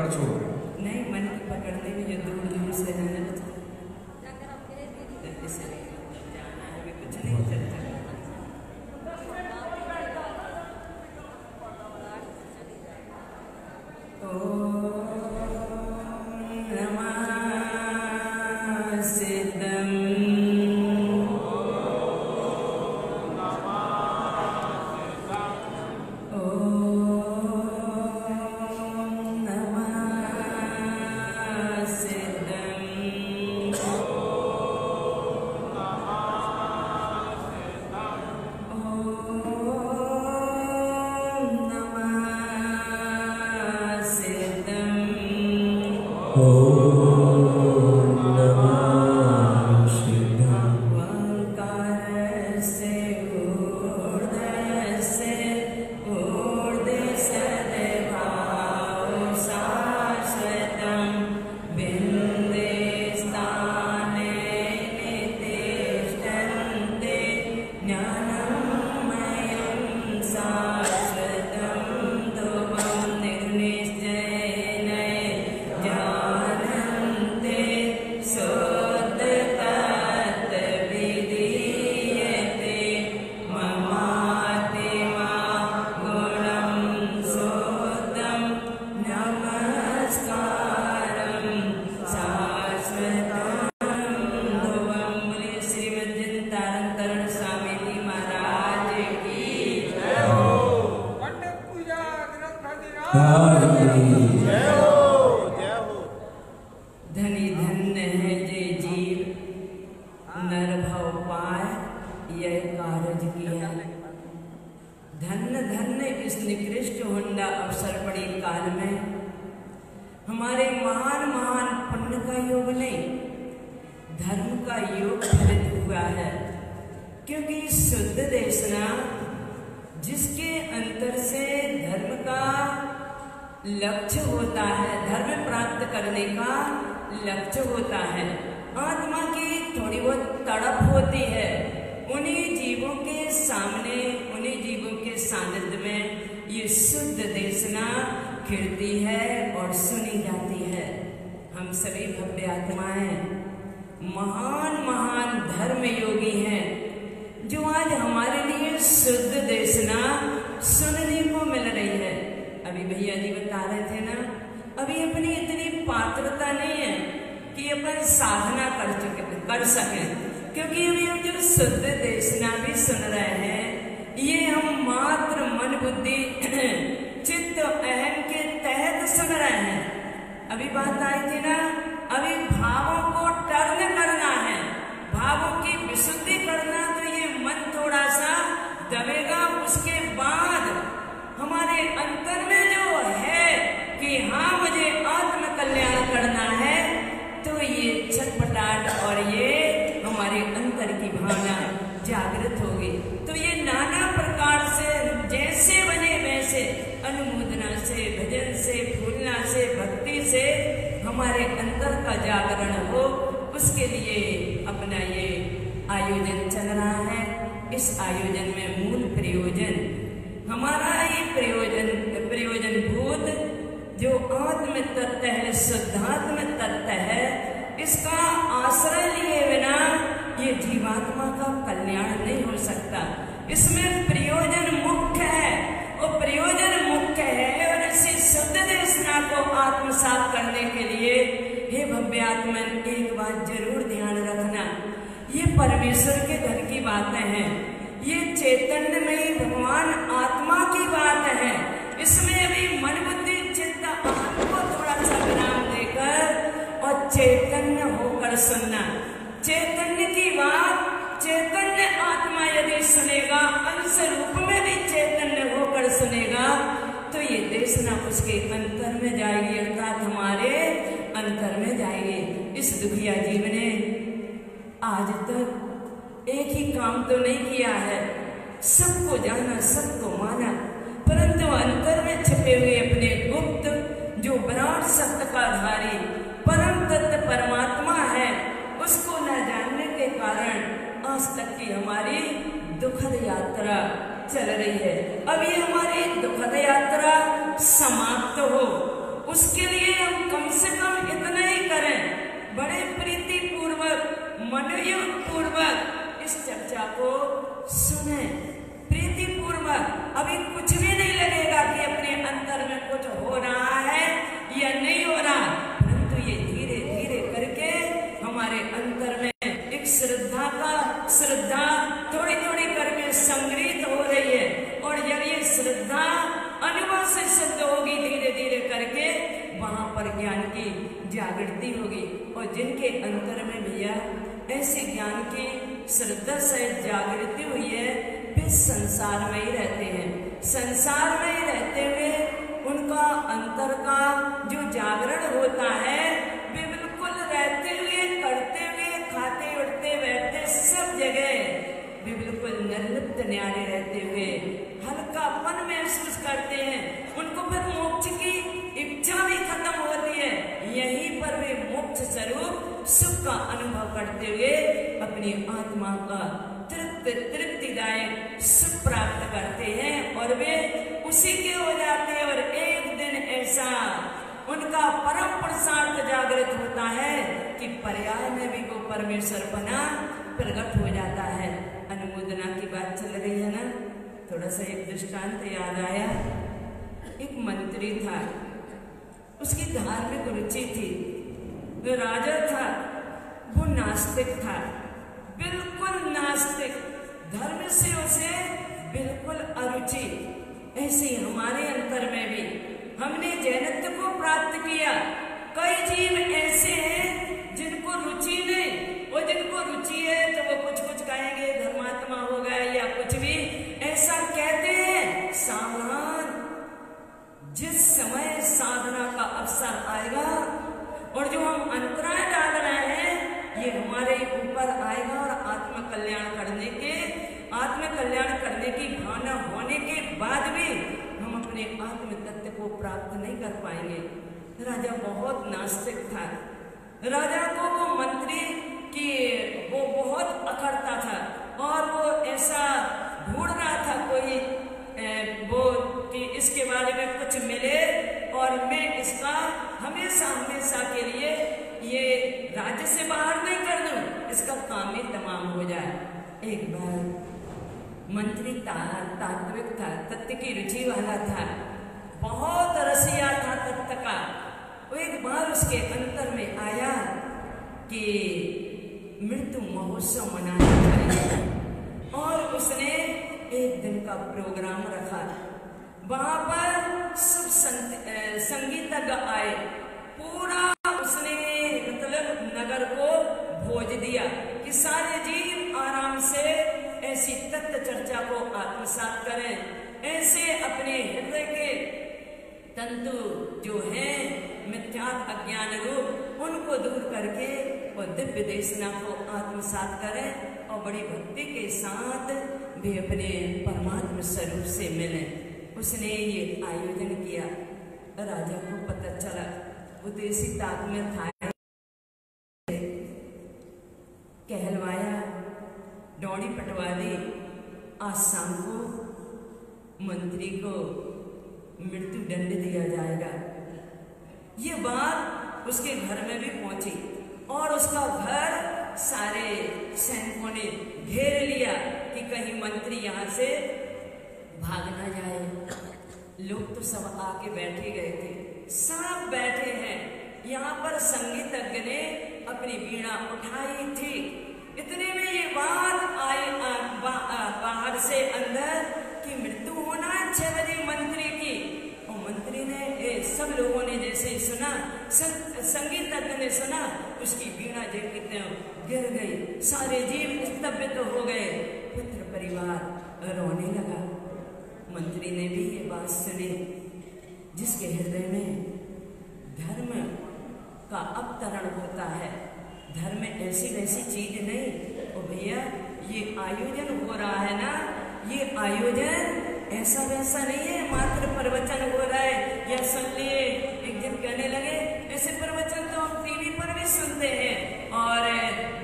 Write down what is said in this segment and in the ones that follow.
पकड़ छोड़। नहीं, मन की पकड़ने में जो दूर दूर से है ना, जाना है भी कुछ नहीं चलता। धनी धन्य है जे जीव नर भव पाय यह कारज किया। धन्य धन्य इस निकृष्ट होंडा अवसर पड़ी काल में हमारे महान महान पुण्य का योग नहीं, धर्म का योग फलित हुआ है। क्योंकि शुद्ध देशना जिसके अंतर से धर्म का लक्ष्य होता है, धर्म प्राप्त करने का लक्ष्य होता है, आत्मा की थोड़ी बहुत तड़प होती है, उन्हीं जीवों के सामने, उन्हीं जीवों के सानिध्य में ये शुद्ध देशना खिलती है और सुनी जाती है। हम सभी भव्य आत्माएं महान महान धर्म योगी हैं जो आज हमारे लिए शुद्ध देशना सुनने को मिल रही है। अभी भैया जी बता रहे थे ना, अभी अपनी इतनी पात्रता नहीं है कि अपन साधना कर सके, क्योंकि अभी हम जो शुद्ध देशना भी सुन रहे हैं ये हम मात्र मन बुद्धि चित्त अहम के तहत सुन रहे हैं। अभी बात आई थी ना, अभी भावों को टर्न करना है, भावों की विशुद्धि करना, तो ये मन थोड़ा सा दबेगा। उसके बाद हमारे अंतर में जो है कि हाँ मुझे आत्म कल्याण करना है, तो ये छटपटाट और ये हमारे अंतर की भावना जागृत होगी। तो ये नाना प्रकार से जैसे बने वैसे अनुमोदना से, भजन से, फूलना से, भक्ति से हमारे अंतर का जागरण हो, उसके लिए अपना ये आयोजन चल रहा है। इस आयोजन में मूल प्रयोजन हमारा ये प्रयोजन भूत जो आत्म तत्व है, शुद्धात्म तत्व है, इसका आश्रय लिए बिना ये जीवात्मा का कल्याण नहीं हो सकता। इसमें प्रयोजन मुख्य है, और प्रयोजन मुख्य है, और इसी शुद्ध देशना को आत्मसात करने के लिए हे भव्य आत्मन एक बात जरूर ध्यान रखना, ये परमेश्वर के घर की बातें हैं, ये चैतन्य में भगवान आत्मा की बात है। इसमें अभी मन बुद्धि चित्त अहम को थोड़ा सा विराम देकर और चैतन्य होकर सुनना। चैतन्य की बात चैतन्य आत्मा यदि सुनेगा, अंश रूप में भी चैतन्य होकर सुनेगा, तो ये देशना उसके अंतर में जाएगी, अर्थात हमारे अंतर में जाएगी। इस दुखिया जीव ने आज तक एक ही काम तो नहीं किया है, सबको जाना, सबको माना, परंतु अंतर में छिपे हुए अपने गुप्त जो विराट सत्य का धारी परम तत्व परमात्मा है, उसको न जानने के कारण आज तक की हमारी दुखद यात्रा चल रही है। अब ये हमारी दुखद यात्रा समाप्त हो, उसके लिए बड़े प्रीति पूर्वक मनोयोग पूर्वक इस चर्चा को सुने, प्रीति पूर्वक। अभी कुछ भी नहीं लगेगा कि अपने अंतर में कुछ हो रहा है या नहीं हो रहा, परंतु ये धीरे धीरे करके हमारे अंतर में एक श्रद्धा थोड़ी थोड़ी करके संग्रहित हो रही है। और जब ये श्रद्धा अनुभव से सिद्ध होगी धीरे धीरे करके, वहां पर ज्ञान की जागृति होगी। और जिनके अंतर में भैया ऐसे ज्ञान की श्रद्धा से जागृति हुई है, वे संसार में ही रहते हैं। संसार में ही रहते हुए उनका अंतर का जो जागरण होता है, वे बिल्कुल रहते हुए, करते हुए, खाते उठते बैठते सब जगह वे बिल्कुल निर्लिप्त न्यारे रहते हुए हल्कापन महसूस करते हैं। उनको फिर मोक्ष की इच्छा भी खत्म होती है। यहीं पर वे मोक्ष स्वरूप सुख का अनुभव करते हुए अपनी आत्मा का तृप्तिदायक सुख प्राप्त करते हैं और वे उसी के हो जाते हैं। और एक दिन ऐसा उनका परम पुरुषार्थ जागृत होता है कि पर्याय में भी वो परमेश्वर बना प्रकट हो जाता है। अनुमोदना की बात चल रही है ना, थोड़ा सा एक दृष्टांत याद आया। एक मंत्री था, उसकी धार्मिक रुचि थी, वो राजा था, वो नास्तिक था, बिल्कुल नास्तिक, धर्म से उसे बिल्कुल अरुचि। ऐसे ही हमारे अंतर में भी हमने जैनत्व को प्राप्त किया। कई जीव ऐसे हैं जिनको रुचि नहीं, और जिनको रुचि है तो वो कुछ कुछ कहेंगे, धर्मात्मा हो गए या कुछ भी ऐसा कहते हैं। सावधान, जिस समय साधना का अवसर आएगा और जो हम अंतराय डाल रहे हैं ये हमारे ऊपर आएगा, और आत्मकल्याण करने की भावना होने के बाद भी हम अपने आत्म तत्व को प्राप्त नहीं कर पाएंगे। राजा बहुत नास्तिक था। राजा को वो मंत्री कि वो बहुत अकड़ता था, और वो ऐसा ढूंढ रहा था कोई वो कि इसके बारे में कुछ मिले और मैं इसका हमेशा के लिए ये राज्य से बाहर नहीं कर दूं, इसका काम ही तमाम हो जाए। एक बार मंत्री तात्विक था, तत्व की रुचि वाला था, बहुत रसिया था तत्व का। वो एक बार उसके अंतर में आया कि मृत्यु महोत्सव मनाना चाहिए, और उसने एक दिन का प्रोग्राम रखा। वहां पर सब संगीतज्ञ आए, पूरा उसने मतलब नगर को भोज दिया कि सारे जीव आराम से ऐसी तत्व चर्चा को आत्मसात करें, ऐसे अपने हृदय के तंतु जो हैं मिथ्यात्व अज्ञान रूप उनको दूर करके और दिव्य देशना को आत्मसात करें, और बड़ी भक्ति के साथ भी अपने परमात्मा स्वरूप से मिले। उसने ये आयोजन किया। राजा को पता चला, वो देसी ताक में था, कहलवाया, डौड़ी पटवा दी। आज शाम को मंत्री को मृत्यु दंड दिया जाएगा। ये बात उसके घर में भी पहुंची, और उसका घर सारे सैनिकों ने घेर लिया कि कहीं मंत्री यहाँ से भाग ना जाए। लोग तो सब आके बैठे गए थे, सब बैठे हैं। यहाँ पर संगीतज्ञ ने अपनी वीणा उठाई थी। इतने में ये बात आई बाहर से अंदर कि मृत्यु होना है 6 बजे मंत्री की। और मंत्री ने सब लोगों ने जैसे ही सुना, संगीतज्ञ ने सुना, उसकी वीणा देखते गिर गई, सारे जीव स्तब्ध हो गए, पुत्र परिवार रोने लगा। मंत्री ने भी ये बात सुनी। जिसके हृदय में धर्म का अवतरण होता है, धर्म ऐसी वैसी चीज नहीं। और भैया ये आयोजन हो रहा है ना, ये आयोजन ऐसा वैसा नहीं है मात्र प्रवचन हो रहा है या सुन लिए। एक दिन कहने लगे ऐसे प्रवचन तो हम टीवी पर भी सुनते हैं और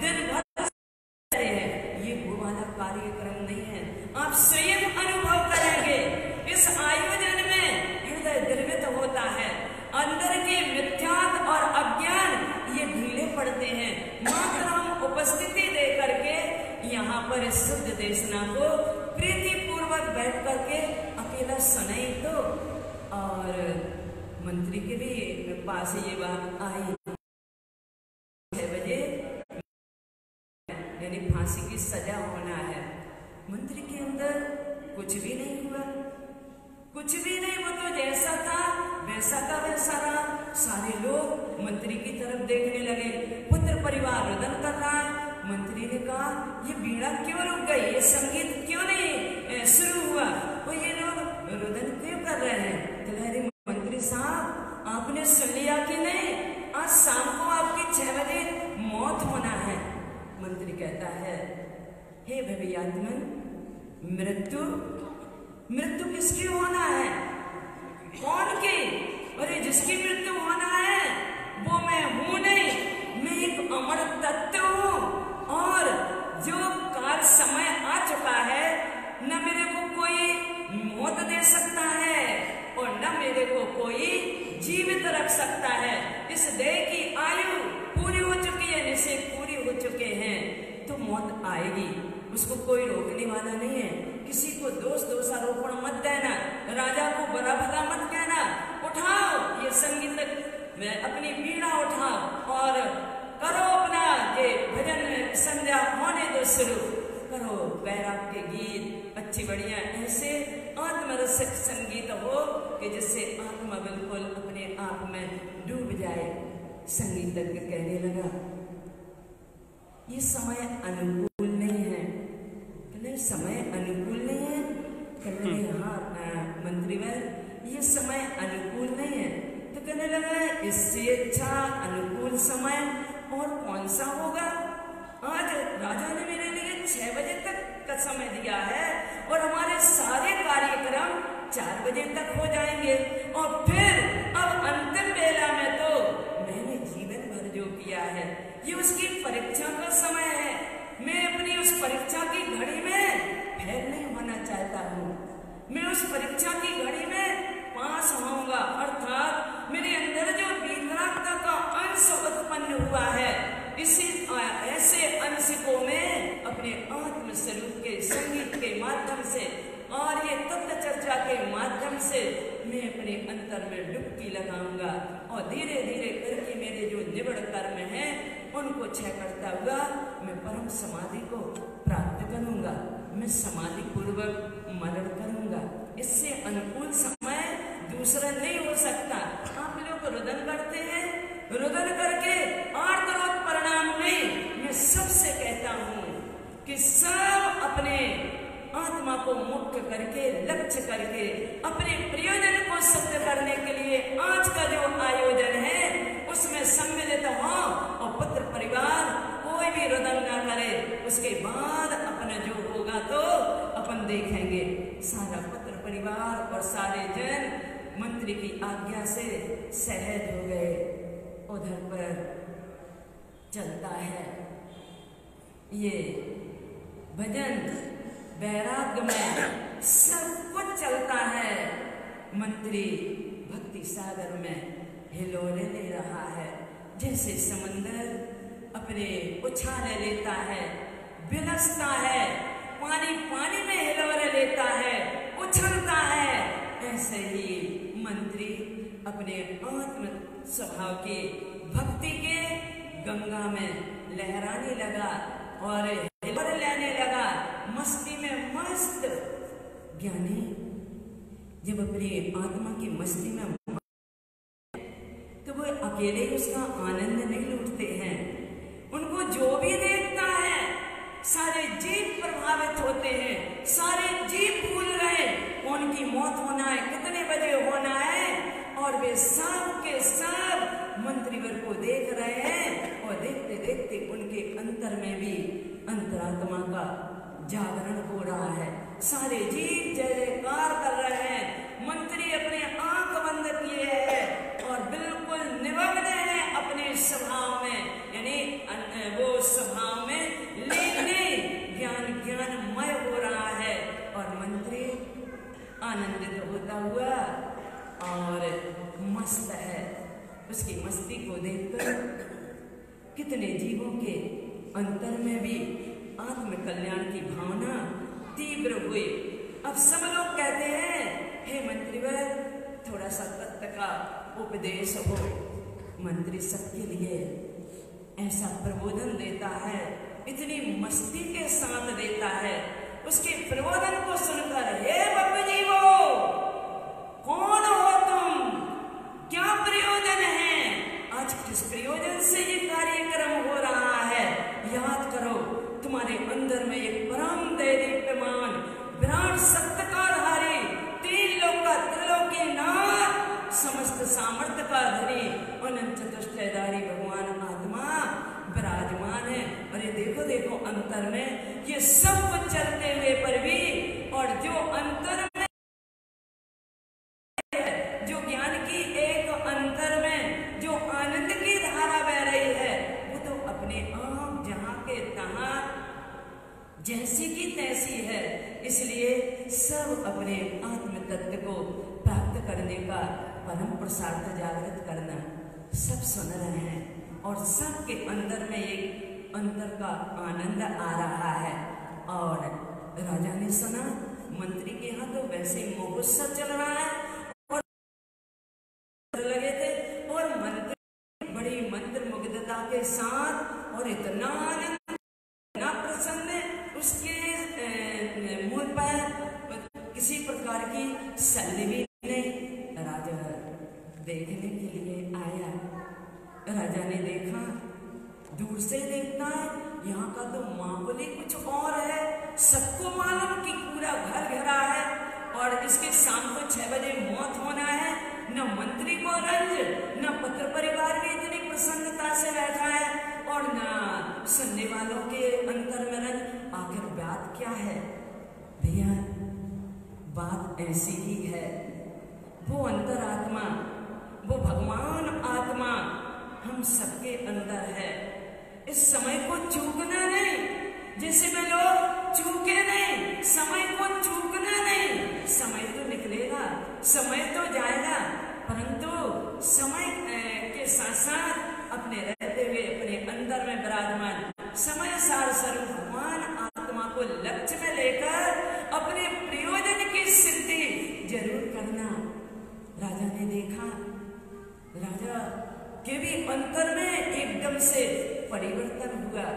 दिन भर हैं, ये वो वाला कार्यक्रम नहीं है। आप स्वयं अनुभव करेंगे। इस आयोजन में हृदय द्रवित होता है, अंदर के मिथ्यात्व और अज्ञान ये ढीले पड़ते पर इस शुद्ध देशना को प्रीति पूर्वक बैठ करके अकेला सुनाई तो। और मंत्री के भी पास ये बात आई, 6 बजे यानी फांसी की सजा होना है। मंत्री के अंदर कुछ भी नहीं हुआ, कुछ भी नहीं। वो तो जैसा था वैसा का वैसा रहा। सारे लोग मंत्री की तरफ देखने लगे। पुत्र परिवार रुदन कर रहा है। मंत्री ने कहा, ये बीड़ा क्यों रुक गई, ये संगीत क्यों नहीं शुरू हुआ, वो ये लोग रुदन क्यों कर रहे हैं? तो कह रही, मंत्री साहब आपने सुन लिया कि नहीं, आज शाम को आपकी 6 बजे मौत होना है। मंत्री कहता है, हे भवियात्मन, मृत्यु किसकी होना है? कौन की? अरे जिसकी मृत्यु होना है वो मैं हूं नहीं, मैं एक अमर तत्व हूं। और जो काल समय आ चुका है, न मेरे को कोई मौत दे सकता है और न मेरे को कोई जीवित रख सकता है। इस देह की आयु पूरी हो चुकी है, निषेध पूरी हो चुके हैं, तो मौत आएगी, उसको कोई रोकने वाला नहीं है। किसी को दोषारोपण मत देना, राजा को बुरा भला मत कहना। उठाओ ये संगीत, अपनी बीड़ा उठाओ और करो अपना ये भजन संध्या होने दो शुरू करो। बैराग के गीत अच्छी बढ़िया ऐसे आत्मरसिक संगीत हो कि जिससे आत्मा बिल्कुल अपने आप में डूब जाए। संगीतज्ञ कहने लगा, ये समय अनुकूल नहीं है। कहने समय अनुकूल नहीं है? कहने हाँ मंत्रीवर, ये समय अनुकूल नहीं है। तो कहने लगा, इससे अच्छा अनुकूल समय और कौन सा होगा? आज राजा ने मेरे लिए 6 बजे तक का समय दिया है और हमारे सारे कार्यक्रम 4 बजे तक हो जाएंगे। और फिर अब अंतिम बेला में तो मैंने जीवन भर जो किया है, ये उसकी परीक्षा का समय है। मैं अपनी उस परीक्षा की घड़ी में फेल नहीं होना चाहता हूँ। मैं उस परीक्षा की घड़ी में पास होऊंगा, अर्थात मेरे अंदर जो वीतरागता का अंश उत्पन्न हुआ है, इसी ऐसे अंश को मैं अपने आत्म स्वरूप के संगीत के माध्यम से और ये तत्व चर्चा के माध्यम से मैं अपने अंतर में डुबकी लगाऊंगा और धीरे धीरे करके मेरे जो निबड़ कर्म हैं उनको क्षय करता हुआ मैं परम समाधि को प्राप्त करूंगा। मैं समाधि पूर्वक मरण करूंगा। इससे अनुकूल समय दूसरा नहीं हो सकता। आप लोग रुदन करते हैं, रुदन करके आर्तरोत परिणाम में मैं सबसे कहता हूं कि सब अपने आत्मा को मुक्त करके, लक्ष्य करके, अपने प्रयोजन को सिद्ध करने के लिए आज का जो आयोजन है उसमें सम्मिलित हो और पुत्र परिवार कोई भी रुदन ना करे। उसके बाद अपना जो होगा तो अपन देखेंगे। सारा पुत्र परिवार और सारे जन मंत्री की आज्ञा से सहज हो गए। उधर पर चलता है ये भजन, वैराग्य में सब कुछ चलता है। मंत्री भक्ति सागर में हिलोरे ले रहा है, जैसे समंदर अपने उछाले लेता है, बिलसता है, पानी पानी में हिलोरे लेता है, उछलता है। ऐसे ही मंत्री अपने आत्म स्वभाव के भक्ति के गंगा में लहराने लगा और हिलोरे लेने लगा, मस्ती में मस्त। ज्ञानी जब अपनी आत्मा की मस्ती में तो वो अकेले उसका आनंद नहीं लूटते हैं। उनको जो भी देखता है सारे जीव प्रभावित होते हैं, सारे जीव भूल गए कौन की मौत होना है, कितने बजे होना है, और वे सब के सब मंत्रीवर को देख रहे हैं और देखते देखते उनके अंतर में भी अंतरात्मा का जागरण हो रहा है। सारे जीव जय जयकार कर रहे हैं। मंत्री अपने आंख बंद किए हैं और बिल्कुल निमग्न है अपने स्वभाव में, यानी वो स्वभाव में लीन ज्ञानमय हो रहा है। और मंत्री आनंदित होता हुआ और मस्त है। उसकी मस्ती को देखकर कितने जीवों के अंतर में भी आत्म कल्याण की भावना तीव्र हुई। अब सब लोग कहते हैं, हे मंत्रीवर, थोड़ा सा तत्व का उपदेश हो। मंत्री सबके लिए ऐसा प्रबोधन देता है, इतनी मस्ती के साथ देता है। उसके प्रबोधन को सुनकर, हे बाबू जी, वो कौन हो तुम, क्या प्रयोजन है, आज किस प्रयोजन से ये कार्यक्रम हो रहा है, याद करो तुम्हारे अंदर में एक परम दैदीप्यमान विराट सत्ताधारी, तीन लोक का त्रिलोकीनाथ, समस्त सामर्थ्य का धनी, अनंत चतुष्टयधारी भगवान आत्मा विराजमान है। अरे देखो देखो अंतर में ये सब कुछ चलते हुए पर भी, और जो अंतर में, जो ज्ञान की एक अंतर में जो आनंद की धारा बह रही है, वो तो अपने आप जहां के तहां जैसी की तैसी है। इसलिए सब अपने आत्म तत्व को प्राप्त करने का परम पुरुषार्थ जागृत करना सब सुन रहे हैं, और सबके अंदर में एक अंतर का आनंद आ रहा है। और राजा ने सुना, मंत्री के यहाँ तो वैसे महोत्सव चल रहा है और लगे थे, और मंत्री बड़ी मंत्र मुग्धता के साथ और इतना आनंद, इतना प्रसन्न, उसके मुंह पर किसी प्रकार की शल्य भी नहीं। राजा देखने के लिए आया। राजा ने देखा, दूर से देखता है, यहाँ का तो माहौल ही कुछ और है। सबको मालूम कि पूरा घर घिरा है और इसके शाम को 6 बजे मौत होना है। न मंत्री को रंज, न पत्र परिवार भी इतनी प्रसन्नता से बैठा है, और न सुनने वालों के अंतर में रंज। आखिर बात क्या है भैया? बात ऐसी ही है, वो अंतरात्मा, वो भगवान आत्मा हम सबके अंदर है। इस समय को चूकना नहीं, जैसे में लोग चूके नहीं, समय को चूकना नहीं। समय तो निकलेगा, समय तो जाएगा, परंतु समय के साथ साथ अपने रहते हुए अपने अंदर में विराजमान समय सार स्वरूप भगवान आत्मा को लक्ष्य में लेकर अपने प्रयोजन की सिद्धि जरूर करना। राजा ने देखा, राजा के भी अंतर में एकदम से परिवर्तन हुआ।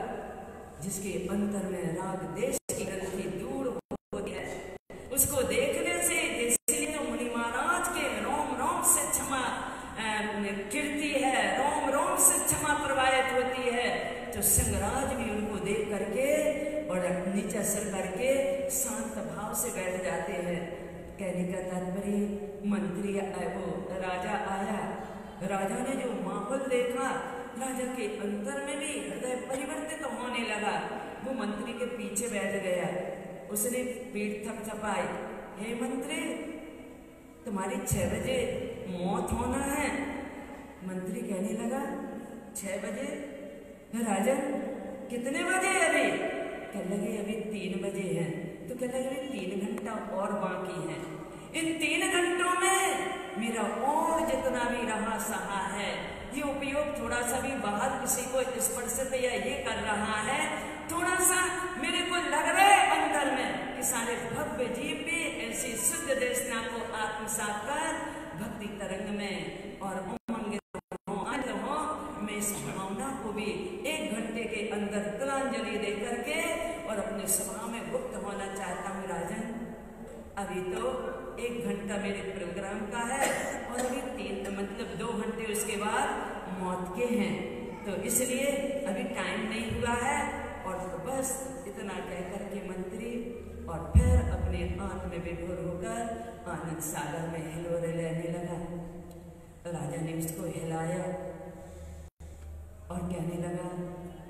जिसके अंतर में राग देश की ग्रंथि दूर होती है, उसको देखने से जैसे तो मुनि महाराज के रोम रोम से क्षमा कीर्ति है, रोम रोम से क्षमा प्रवाहित होती है, तो सिंहराज भी उनको देख करके और नीचे सिर करके शांत भाव से बैठ जाते हैं। कहने का तात्पर्य, मंत्री वो राजा आया, राजा ने जो माहौल देखा, राजा के अंतर में भी हृदय परिवर्तित होने लगा। वो मंत्री के पीछे बैठ गया, उसने पीठ थपथपाई, हे मंत्री, तुम्हारी 6 बजे मौत होना है। मंत्री कहने लगा, 6 बजे? राजन, कितने बजे अभी? कहने लगे अभी 3 बजे हैं। तो कहने लगे 3 घंटा और बाकी है। इन 3 घंटों में मेरा और जितना भी रहा सहा है, ये उपयोग थोड़ा सा भी बाहर किसी को स्पर्शित या ये कर रहा है, थोड़ा सा मेरे को लग रहा है अंदर में कि सारे भव्य जीव भी ऐसी शुद्ध देशना को आत्मसात कर भक्ति तरंग में और उमंग हो। मैं इस भावना को भी 1 घंटे के अंदर तिलांजलि दे करके और अपने स्वभाव में गुप्त होना चाहता हूँ। राजन, अभी तो 1 घंटा मेरे प्रोग्राम का है और अभी 2 घंटे उसके बाद मौत के हैं, तो इसलिए अभी टाइम नहीं हुआ है। और तो बस इतना कह करके मंत्री और फिर अपने आत्म विभोर होकर आनंद सागर में हिलोरे लेने लगा। राजा ने उसको हिलाया और कहने लगा,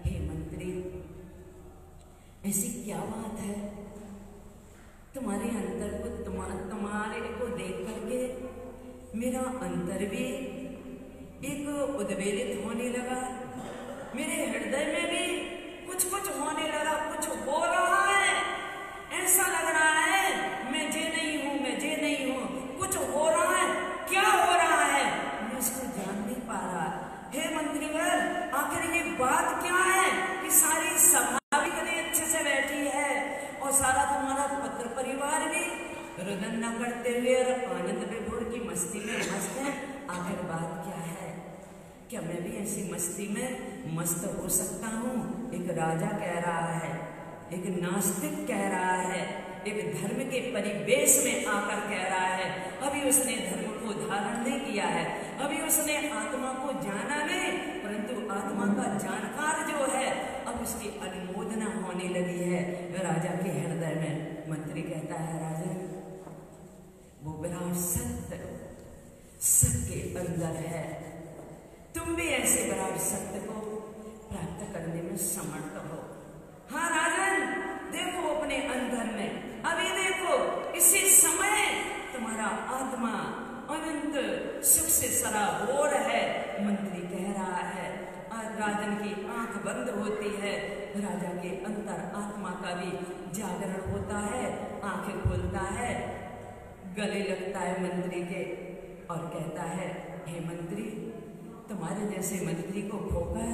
हे मंत्री, ऐसी क्या बात है? तुम्हारे अंतर को तुम्हारे को देख करके मेरा अंतर भी एक उद्वेलित होने लगा, मेरे हृदय में भी कुछ कुछ होने लगा, कुछ हो रहा है, ऐसा लग रहा है मैं जे नहीं हूँ, मैं जे नहीं हूँ, कुछ हो रहा है। क्या हो रहा है मैं इसको जान नहीं पा रहा। हे मंत्रीवर, आखिर ये बात क्या है कि सारी सभा भी इतने अच्छे से क्या मैं भी ऐसी मस्ती में मस्त हो सकता हूँ? एक राजा कह रहा है, एक नास्तिक कह रहा है, एक धर्म के परिवेश में आकर कह रहा है। अभी उसने धर्म को धारण नहीं किया है, अभी उसने आत्मा को जाना नहीं, परंतु आत्मा का जानकार जो है अब उसकी अनुमोदना होने लगी है राजा के हृदय में। मंत्री कहता है, राजा वो विराट सत्य सबके अंदर है, तुम भी ऐसे विराट सत्य को प्राप्त करने में समर्थ हो। हाँ राजन, देखो अपने अंदर में, अभी देखो इसी समय तुम्हारा आत्मा अनंत सुख से सराबोर है। मंत्री कह रहा है। राजन की आंख बंद होती है, राजा के अंतर आत्मा का भी जागरण होता है, आंखें खोलता है, गले लगता है मंत्री के और कहता है, हे मंत्री, तुम्हारे जैसे मंत्री को खोकर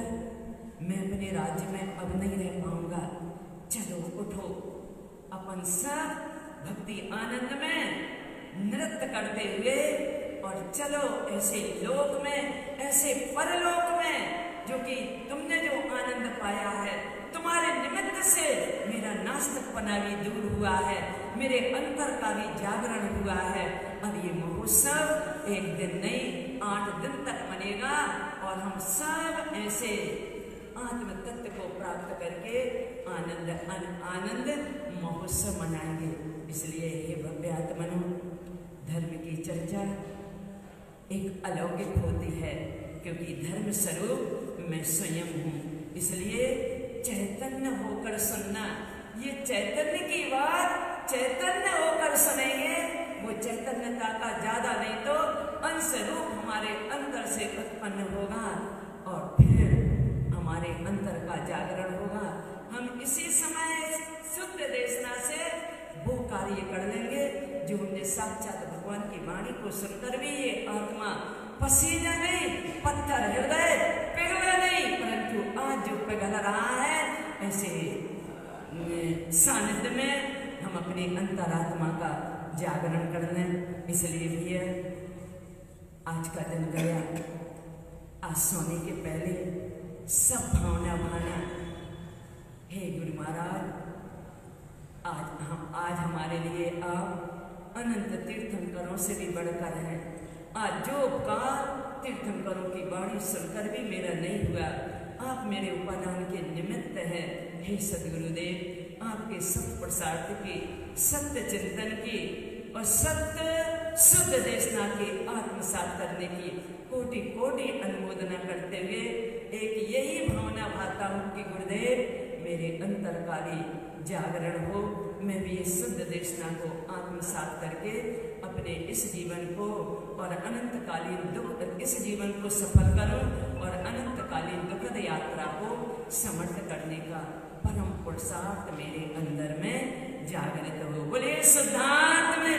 मैं अपने राज्य में अब नहीं रह पाऊंगा। चलो उठो, अपन सब भक्ति आनंद में नृत्य करते हुए और चलो ऐसे लोक में, ऐसे परलोक में जो कि तुमने जो आनंद पाया है, तुम्हारे निमित्त से मेरा नास्तिकपना भी दूर हुआ है, मेरे अंतर का भी जागरण हुआ है। अब ये महोत्सव एक दिन नहीं 8 दिन तक मनेगा और हम सब ऐसे आत्म तत्व को प्राप्त करके आनंद महोत्सव मनाएंगे। इसलिए हे भव्यात्मनो, धर्म की चर्चा एक अलौकिक होती है, क्योंकि धर्म स्वरूप मैं स्वयं हूँ। इसलिए चैतन्य होकर सुनना, ये चैतन्य की बात चैतन्य होकर सुनेंगे, वो चैतन्यता का ज्यादा नहीं तो अंश रूप हमारे अंतर से उत्पन्न होगा और फिर हमारे अंतर का जागरण होगा। हम इसी समय शुद्ध देशना से वो कार्य कर लेंगे जो हमने साक्षात भगवान की वाणी को सुनकर भी ये आत्मा पसीना नहीं, पत्थर हृदय पिघला नहीं, परंतु आज जो पिघल रहा है ऐसे सानिध्य में हम अपने अंतरात्मा का जागरण कर लें। इसलिए भी आज का दिन गया, आज सोने के पहले सब भावना भाना, हे गुरु महाराज, आज हमारे लिए आप अनंत तीर्थंकरों से भी बढ़कर हैं। आज जो उपकार तीर्थंकरों की वाणी सुनकर भी मेरा नहीं हुआ, आप मेरे उपादान के निमित्त हैं। हे सदगुरुदेव, आपके सत्य प्रसाद की, सत्य चिंतन की और सत्य शुद्ध देशना की आत्मसात करने की कोटि कोटि अनुमोदना करते हुए एक यही भावना भाता हूँ कि गुरुदेव मेरे अंतर का भी जागरण हो, मैं भी इस शुद्ध देशना को आत्मसात करके अपने इस जीवन को और अनंतकालीन दुख, इस जीवन को सफल करूं और अनंतकालीन दुखद यात्रा को समर्थ करने का परम पुरुषार्थ मेरे अंदर में जागृत हो। बोले सिद्धांत में